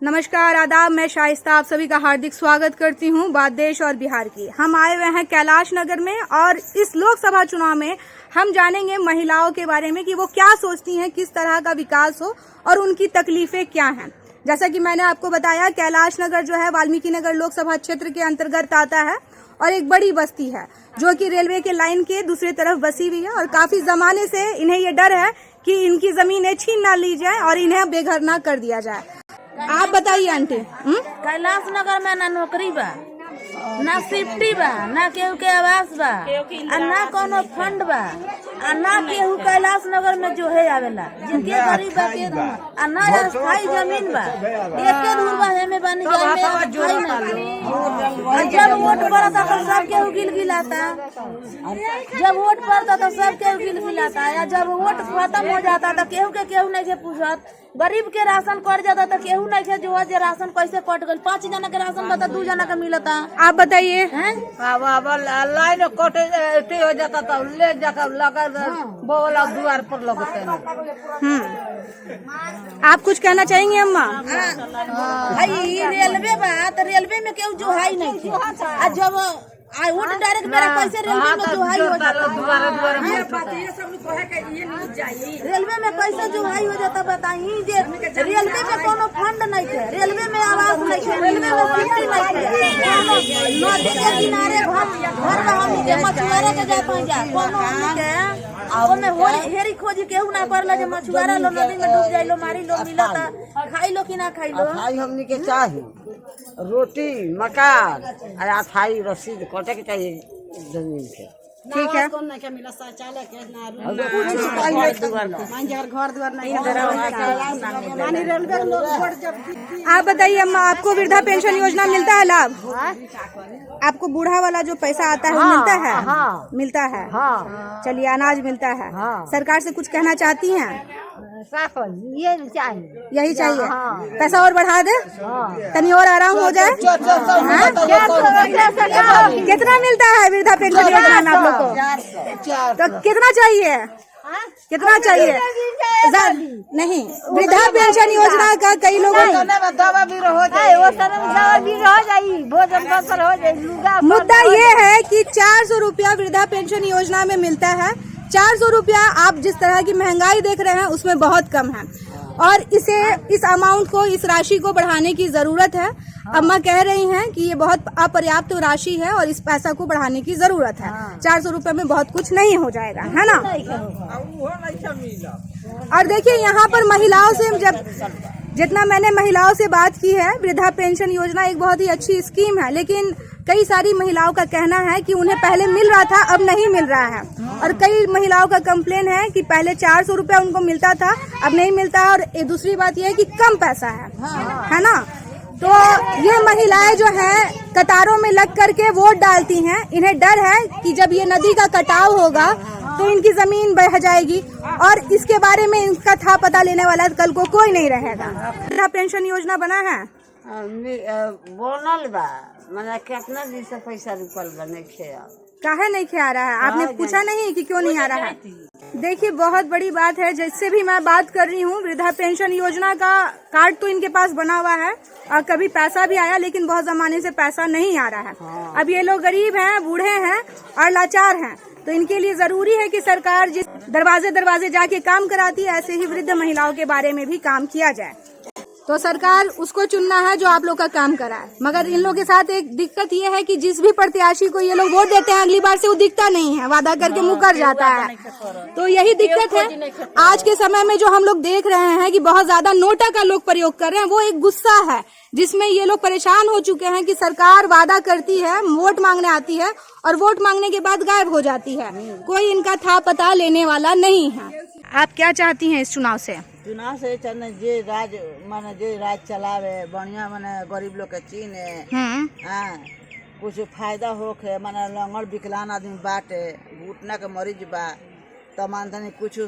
नमस्कार, आदाब। मैं शाइस्ता आप सभी का हार्दिक स्वागत करती हूँ बात देश और बिहार की। हम आए हुए हैं कैलाश नगर में और इस लोकसभा चुनाव में हम जानेंगे महिलाओं के बारे में कि वो क्या सोचती हैं, किस तरह का विकास हो और उनकी तकलीफें क्या हैं। जैसा कि मैंने आपको बताया, कैलाश नगर जो है वाल्मीकि नगर लोकसभा क्षेत्र के अंतर्गत आता है और एक बड़ी बस्ती है जो कि रेलवे के लाइन के दूसरी तरफ बसी हुई है और काफी जमाने से इन्हें ये डर है कि इनकी जमीनें छीन ना ली जाए और इन्हें बेघर ना कर दिया जाए। आप बताइए आंटी। कैलाश नगर में ना नौकरी बा, ना सेफ्टी बा, ना केहू के आवास बा, ना कोनो फंड बा, ना केहू कैलाश नगर में जो है आवेला जिनके गरीब बा के ना स्थायी जमीन बा। एके दूर बा में बनी जब वोट पड़ता तो सब केहू गिलगिलाता, जब वोट पड़ता तो सब केहू गिलगिलाता, या जब वोट खत्म हो जाता तो केहू के केहू नहीं के पूछत। गरीब के राशन कट जाता तो केहू नहीं के जो राशन कैसे कट गई। 5 जना के राशन बता 2 जना का मिलता। आप बताइए। लाइन कटे हो जाता तो ले जाकर लगा बोला द्वार पर लगते हैं। आप कुछ कहना चाहेंगे अम्मा? भाई रेलवे बा तो रेलवे में केहू जो है नहीं थे। जब वोट डायरेक्ट मेरा कैसे रेलवे में जो हाई हो जाता, रेलवे में कैसे जो हाई हो जाता बताइए। रेलवे में कोनो फंड नहीं थे, रेलवे में आवास नहीं थे, रेलवे में सेफ्टी नहीं थे। नदी के किनारे घर मछुआरे के जाते जा कोनो हेरी खोजी केहू ना पड़ला जे मछुआरा लो नदी में डूब जाइलो, मारी लो, मिलता खाई लो कि ना खाई लो। खाई हमनी के चाहिए रोटी मकान अथाई रसीद कटे के चाहिए जमीन के। ठीक है। आप बताइए अम्मा, आपको वृद्धा पेंशन योजना मिलता है लाभ? आपको बूढ़ा वाला जो पैसा आता है वो मिलता है? हाँ। मिलता है। हाँ। चलिए, अनाज मिलता है। हाँ। सरकार से कुछ कहना चाहती हैं? ये चाहिए, यही चाहिए। हाँ। पैसा और बढ़ा दे, तनी और आराम हो जाए। कितना मिलता है वृद्धा पेंशन योजना में आप लोग को? तो कितना चाहिए? कितना चाहिए? नहीं, वृद्धा पेंशन योजना का कई लोगों मुद्दा ये है कि 400 रुपया वृद्धा पेंशन योजना में मिलता है। 400 रुपया आप जिस तरह की महंगाई देख रहे हैं उसमें बहुत कम है और इस अमाउंट को, इस राशि को बढ़ाने की जरूरत है। अम्मा कह रही हैं कि ये बहुत अपर्याप्त राशि है और इस पैसा को बढ़ाने की जरूरत है। 400 रुपये में बहुत कुछ नहीं हो जाएगा, है ना? और देखिए, यहाँ पर महिलाओं से जितना मैंने महिलाओं से बात की है, वृद्धा पेंशन योजना एक बहुत ही अच्छी स्कीम है, लेकिन कई सारी महिलाओं का कहना है कि उन्हें पहले मिल रहा था, अब नहीं मिल रहा है। और कई महिलाओं का कंप्लेन है कि पहले 400 रुपया उनको मिलता था, अब नहीं मिलता है। और दूसरी बात यह है कि कम पैसा है ना? तो ये महिलाएं जो हैं कतारों में लग करके वोट डालती हैं। इन्हें डर है कि जब ये नदी का कटाव होगा तो इनकी जमीन बह जाएगी और इसके बारे में इनका था पता लेने वाला कल को कोई नहीं रहेगा। वृद्धा पेंशन योजना बना है, बोनल बा, मैंने कितना दिन से पैसा रुपल बा नहीं खेया। काहे नहीं आ रहा है? आपने पूछा नहीं कि क्यों नहीं आ रहा है? देखिए, बहुत बड़ी बात है। जिससे भी मैं बात कर रही हूँ, वृद्धा पेंशन योजना का कार्ड तो इनके पास बना हुआ है और कभी पैसा भी आया, लेकिन बहुत जमाने से पैसा नहीं आ रहा है। हाँ। अब ये लोग गरीब हैं, बूढ़े हैं और लाचार हैं, तो इनके लिए जरूरी है कि सरकार जिस दरवाजे जाके काम कराती है, ऐसे ही वृद्ध महिलाओं के बारे में भी काम किया जाए। तो सरकार उसको चुनना है जो आप लोग का काम कराए। मगर इन लोगों के साथ एक दिक्कत ये है कि जिस भी प्रत्याशी को ये लोग वोट देते हैं, अगली बार से वो दिखता नहीं है, वादा करके मुकर जाता है। तो यही दिक्कत है। आज के समय में जो हम लोग देख रहे हैं कि बहुत ज्यादा नोटा का लोग प्रयोग कर रहे हैं, वो एक गुस्सा है जिसमें ये लोग परेशान हो चुके हैं कि सरकार वादा करती है, वोट मांगने आती है और वोट मांगने के बाद गायब हो जाती है। कोई इनका था पता लेने वाला नहीं है। आप क्या चाहती हैं इस चुनाव से? चुनाव से जे राज चलावे बढ़िया, माने गरीब लोग के चीने, कुछ फायदा होके, माने लंगड़ विकलांग आदमी बाटे, घुटना के मरीज बा, तो मानते कुछ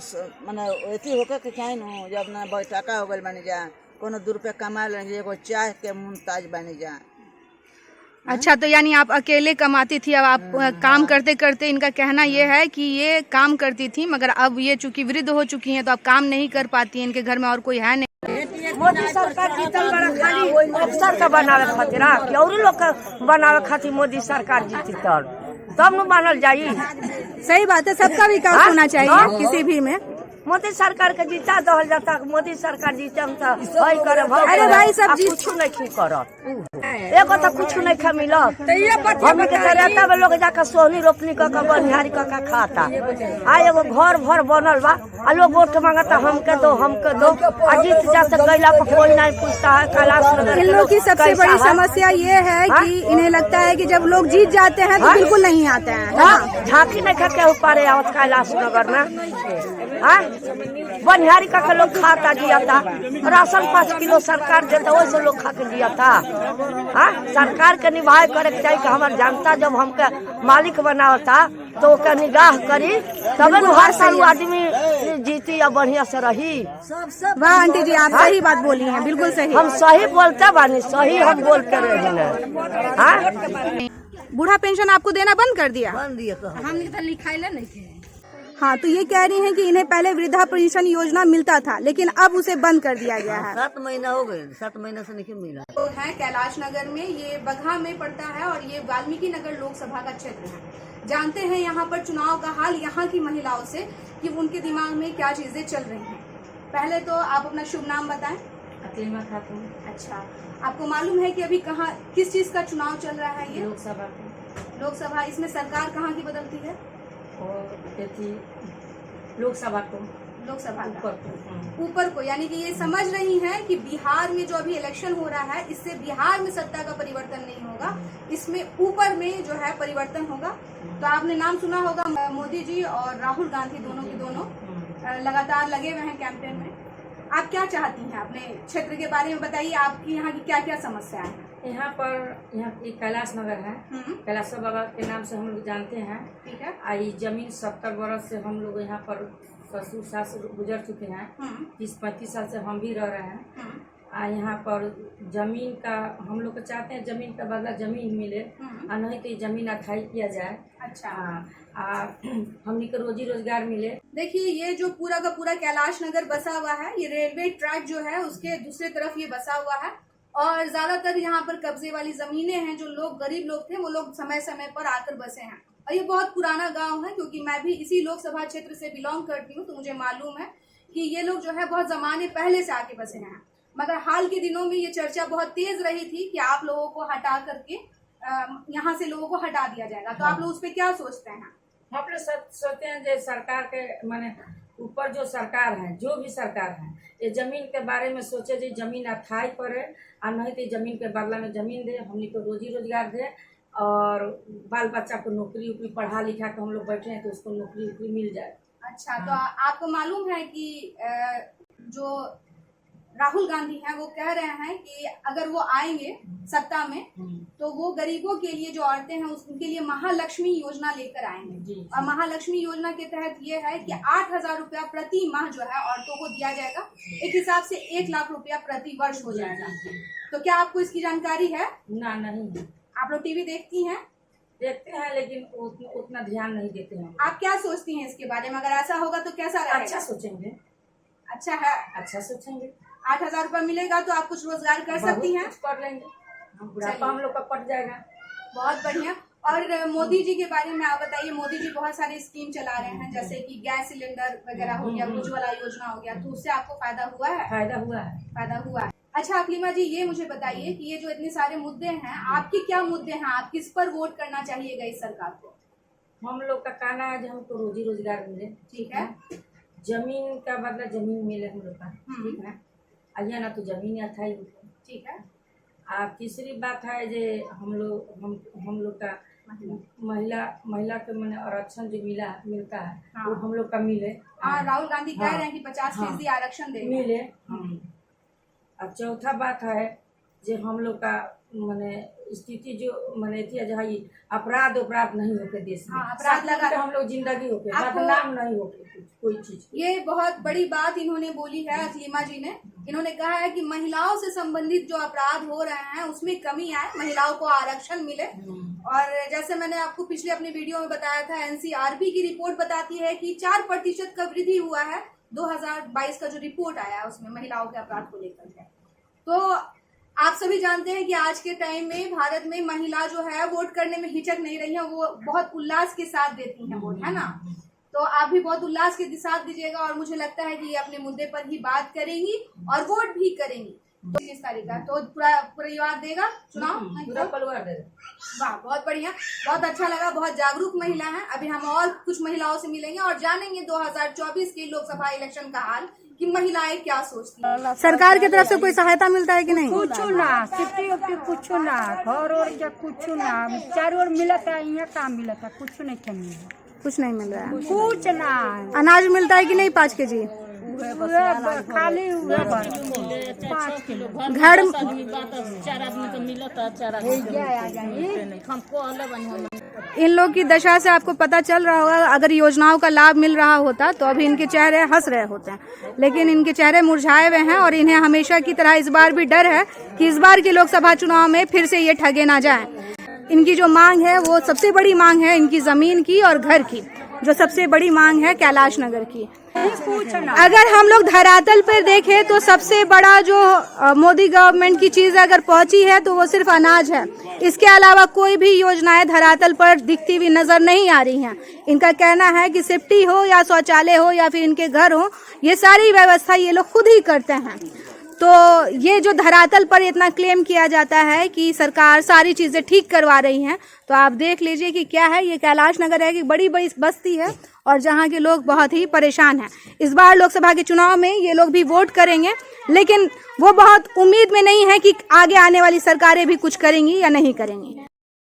माने ऐसी होके के चाहिए न। जब ना बैठका हो गई बनी जा, कोनो 2 रुपया कमा लेंगे, एगो चाय के मुमताज बनी जा। अच्छा, तो यानी आप अकेले कमाती थी, अब आप काम करते करते, इनका कहना ये है कि ये काम करती थी मगर अब ये चूंकि वृद्ध हो चुकी हैं तो अब काम नहीं कर पाती हैं, इनके घर में और कोई है नहीं। मोदी सरकार जीतल बड़ा खाली अफसर का बनावे खातिर कि और लोग का बनावे खातिर मोदी सरकार जीती तब न मानल जाई। सही बात है, सबका विकास होना चाहिए किसी भी में। मोदी सरकार के जीता दहल जाता, मोदी सरकार जीतम तो हई करे। अरे भाई सब जीत कुछ नहीं करत, एगो तो कुछ नहीं खा मिलत। हम के तरह में लोग जाकर सोहनी रोपनी क के बनिहारी क के खाता। आ एगो घर भर बनल बा, आ लोग वोट मांगता हमके दो आ जीत जाते गैला पर कोई नहीं पूछता है। कैलाश नगर इन लोग की सबसे बड़ी समस्या ये है कि इन्हें लगता है कि जब लोग जीत जाते हैं तो बिल्कुल नहीं आते हैं। झांकी नहीं खा के ऊपर आवत कैलाश नगर में बनिहारी का के लोग खाता जियाता। राशन 5 किलो सरकार देता, वैसे लोग खा के जियाता। सरकार के निभाए करे के चाहिए कि हमार जनता जब हमके मालिक बनावता तो ओके निगाह करी, तब हर साल आदमी जीती या बढ़िया से रही। वाह आंटी जी, आप सही बात बोली हैं, बिल्कुल सही। हम सही बोलते बानी, सही हम बोल के रही। बूढ़ा पेंशन आपको देना बंद कर दिया? हमने तो लिखाइले नहीं थे। हाँ, तो ये कह रही हैं कि इन्हें पहले वृद्धा पेंशन योजना मिलता था लेकिन अब उसे बंद कर दिया गया है। 7 महीना हो गए, 7 महीना से नहीं मिला। तो है कैलाश नगर में, ये बगहा में पड़ता है और ये वाल्मीकि नगर लोकसभा का क्षेत्र है। जानते हैं यहाँ पर चुनाव का हाल यहाँ की महिलाओं से कि उनके दिमाग में क्या चीजें चल रही हैं। पहले तो आप अपना शुभ नाम बताएं। अकीमा खातून। अच्छा, आपको मालूम है कि अभी कहाँ किस चीज का चुनाव चल रहा है? ये लोकसभा। इसमें सरकार कहाँ की बदलती है? लोकसभा को ऊपर को, यानी कि ये समझ रही हैं कि बिहार में जो अभी इलेक्शन हो रहा है इससे बिहार में सत्ता का परिवर्तन नहीं होगा, इसमें ऊपर में जो है परिवर्तन होगा। तो आपने नाम सुना होगा, मोदी जी और राहुल गांधी दोनों के दोनों लगातार लगे हुए हैं कैंपेन में। आप क्या चाहती हैं? अपने क्षेत्र के बारे में बताइए, आपकी यहाँ की क्या क्या समस्या है? यहाँ एक कैलाश नगर है, कैलाश बाबा के नाम से हम लोग जानते हैं। ठीक है। आई जमीन 70 बरस से हम लोग यहाँ पर ससुर सास गुजर चुके हैं। 30-35 साल से हम भी रह रहे हैं। यहाँ पर जमीन का हम लोग चाहते हैं, जमीन का बदला जमीन मिले और नहीं तो जमीन अथाई किया जाए। अच्छा। हमने को रोजी रोजगार मिले। देखिए, ये जो पूरा का पूरा कैलाश नगर बसा हुआ है, ये रेलवे ट्रैक जो है उसके दूसरे तरफ ये बसा हुआ है और ज्यादातर यहाँ पर कब्जे वाली जमीनें हैं। जो लोग गरीब लोग थे वो लोग समय समय पर आकर बसे हैं और ये बहुत पुराना गांव है, क्योंकि मैं भी इसी लोकसभा क्षेत्र से बिलोंग करती हूँ, तो मुझे मालूम है कि ये लोग जो है बहुत जमाने पहले से आके बसे हैं। मगर हाल के दिनों में ये चर्चा बहुत तेज रही थी कि आप लोगों को हटा करके यहाँ से लोगों को हटा दिया जाएगा। तो आप लोग उस पर क्या सोचते हैं? हम लोग सोचते हैं जो सरकार के माने ऊपर जो सरकार है, जो भी सरकार है, ये जमीन के बारे में सोचे जो जमीन अथाई करे और नहीं तो जमीन के बदला में जमीन दे, हमने को रोजी रोजगार दे और बाल बच्चा को नौकरी उपरी पढ़ा लिखा के हम लोग बैठे हैं तो उसको नौकरी उपरी मिल जाए। अच्छा। तो आपको मालूम है कि जो राहुल गांधी हैं वो कह रहे हैं कि अगर वो आएंगे सत्ता में तो वो गरीबों के लिए, जो औरतें हैं उनके लिए महालक्ष्मी योजना लेकर आएंगे। और महालक्ष्मी योजना के तहत ये है कि 8,000 रुपया प्रति माह जो है औरतों को दिया जाएगा। एक हिसाब से 1 लाख रुपया प्रति वर्ष हो जाएगा। तो क्या आपको इसकी जानकारी है? ना, नहीं। आप लोग टीवी देखती हैं? देखते हैं लेकिन उतना ध्यान नहीं देते हैं। आप क्या सोचती हैं इसके बारे में? अगर ऐसा होगा तो कैसा रहेगा? अच्छा सोचेंगे। अच्छा है, अच्छा सोचेंगे। 8,000 रुपया मिलेगा तो आप कुछ रोजगार कर सकती हैं? कर लेंगे, बुढ़ापा हम लोग का पट जाएगा। बहुत बढ़िया। और मोदी जी के बारे में आप बताइए। मोदी जी बहुत सारे स्कीम चला रहे हैं, जैसे कि गैस सिलेंडर वगैरह हो गया, उज्ज्वला योजना हो गया, तो उससे आपको फायदा हुआ है? फायदा हुआ है। फायदा हुआ है। अच्छा अकलीमा जी, ये मुझे बताइए कि ये जो इतने सारे मुद्दे हैं, आपके क्या मुद्दे हैं? आप किस पर वोट करना चाहिएगा इस सरकार को? हम लोग का कहना है जो हमको रोजी रोजगार मिले। ठीक है। जमीन का बदला जमीन मिले हम लोग का। ठीक है। आइए ना तो जमीन अथाई। ठीक है। तीसरी बात है जे हम लोग का महिला के मैंने आरक्षण जो मिलता है वो हम लोग का मिले। राहुल गांधी कह रहे हैं कि 50% आरक्षण देंगे। मिले। और चौथा बात है जो हम लोग का मैंने स्थिति जो मैंने जहाँ अपराध नहीं होके देश में। अपराध लगा हम लोग जिंदगी होके बदनाम नहीं होके कोई चीज। ये बहुत बड़ी बात इन्होंने बोली है अकलीमा जी ने। इन्होंने कहा है कि महिलाओं से संबंधित जो अपराध हो रहे हैं उसमें कमी आए, महिलाओं को आरक्षण मिले। और जैसे मैंने आपको पिछले अपनी वीडियो में बताया था, एनसीआरबी की रिपोर्ट बताती है कि 4% का वृद्धि हुआ है 2022 का जो रिपोर्ट आया है उसमें महिलाओं के अपराध को लेकर है। तो आप सभी जानते हैं कि आज के टाइम में भारत में महिला जो है वोट करने में हिचक नहीं रही है, वो बहुत उल्लास के साथ देती हैं वोट, है ना। तो आप भी बहुत उल्लास के साथ दीजिएगा और मुझे लगता है कि ये अपने मुद्दे पर ही बात करेंगी और वोट भी करेंगी। तो 20 तारीख का तो पूरा परिवार देगा चुनाव, पूरा परिवार देगा। वाह, बहुत बढ़िया, बहुत अच्छा लगा, बहुत जागरूक महिला है। अभी हम और कुछ महिलाओं से मिलेंगे और जानेंगे 2024 के लोकसभा इलेक्शन का हाल कि महिलाएं क्या सोचती हैं। सरकार की तरफ से कोई सहायता मिलता है कि नहीं? कुछ ना, सिटी उटी कुछ ना, घर और जा कुछ ना, चारों ओर मिलता है, यहाँ काम मिलता, कुछ नहीं चाहिए, कुछ नहीं मिल रहा है, कुछ ना। अनाज मिलता है कि नहीं 5 kg? खाली 5 किलो घर इन लोग की दशा से आपको पता चल रहा होगा, अगर योजनाओं का लाभ मिल रहा होता तो अभी इनके चेहरे हंस रहे होते हैं, लेकिन इनके चेहरे मुरझाए हुए हैं और इन्हें हमेशा की तरह इस बार भी डर है कि इस बार के लोकसभा चुनाव में फिर से ये ठगे ना जाएं। इनकी जो मांग है वो सबसे बड़ी मांग है इनकी जमीन की और घर की, जो सबसे बड़ी मांग है कैलाश नगर की। अगर हम लोग धरातल पर देखें तो सबसे बड़ा जो मोदी गवर्नमेंट की चीज अगर पहुंची है तो वो सिर्फ अनाज है। इसके अलावा कोई भी योजनाएं धरातल पर दिखती हुई नजर नहीं आ रही हैं। इनका कहना है कि सेफ्टी हो या शौचालय हो या फिर इनके घर हो, ये सारी व्यवस्था ये लोग खुद ही करते हैं। तो ये जो धरातल पर इतना क्लेम किया जाता है कि सरकार सारी चीजें ठीक करवा रही है, तो आप देख लीजिए कि क्या है। ये कैलाश नगर है कि बड़ी बड़ी बस्ती है और जहाँ के लोग बहुत ही परेशान हैं। इस बार लोकसभा के चुनाव में ये लोग भी वोट करेंगे, लेकिन वो बहुत उम्मीद में नहीं है कि आगे आने वाली सरकारें भी कुछ करेंगी या नहीं करेंगी।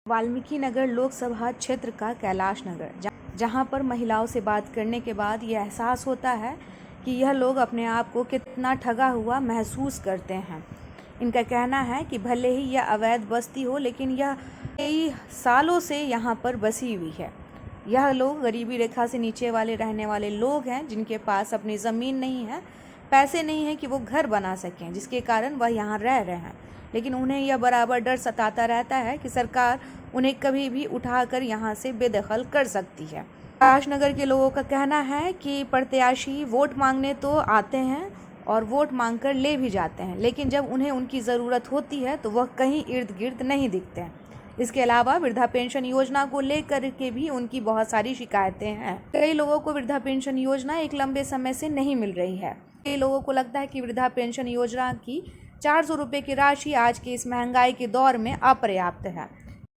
वाल्मीकि नगर लोकसभा क्षेत्र का कैलाश नगर, जहां पर महिलाओं से बात करने के बाद ये एहसास होता है कि यह लोग अपने आप को कितना ठगा हुआ महसूस करते हैं। इनका कहना है कि भले ही यह अवैध बस्ती हो, लेकिन यह कई सालों से यहाँ पर बसी हुई है। यह लोग गरीबी रेखा से नीचे वाले रहने वाले लोग हैं, जिनके पास अपनी ज़मीन नहीं है, पैसे नहीं हैं कि वो घर बना सकें, जिसके कारण वह यहाँ रह रहे हैं। लेकिन उन्हें यह बराबर डर सताता रहता है कि सरकार उन्हें कभी भी उठाकर यहाँ से बेदखल कर सकती है। कैलाश नगर के लोगों का कहना है कि प्रत्याशी वोट मांगने तो आते हैं और वोट मांगकर ले भी जाते हैं, लेकिन जब उन्हें उनकी ज़रूरत होती है तो वह कहीं इर्द गिर्द नहीं दिखते हैं। इसके अलावा वृद्धा पेंशन योजना को लेकर के भी उनकी बहुत सारी शिकायतें हैं। कई लोगों को वृद्धा पेंशन योजना एक लंबे समय से नहीं मिल रही है। कई लोगों को लगता है कि वृद्धा पेंशन योजना की 400 रुपये की राशि आज के इस महंगाई के दौर में अपर्याप्त है।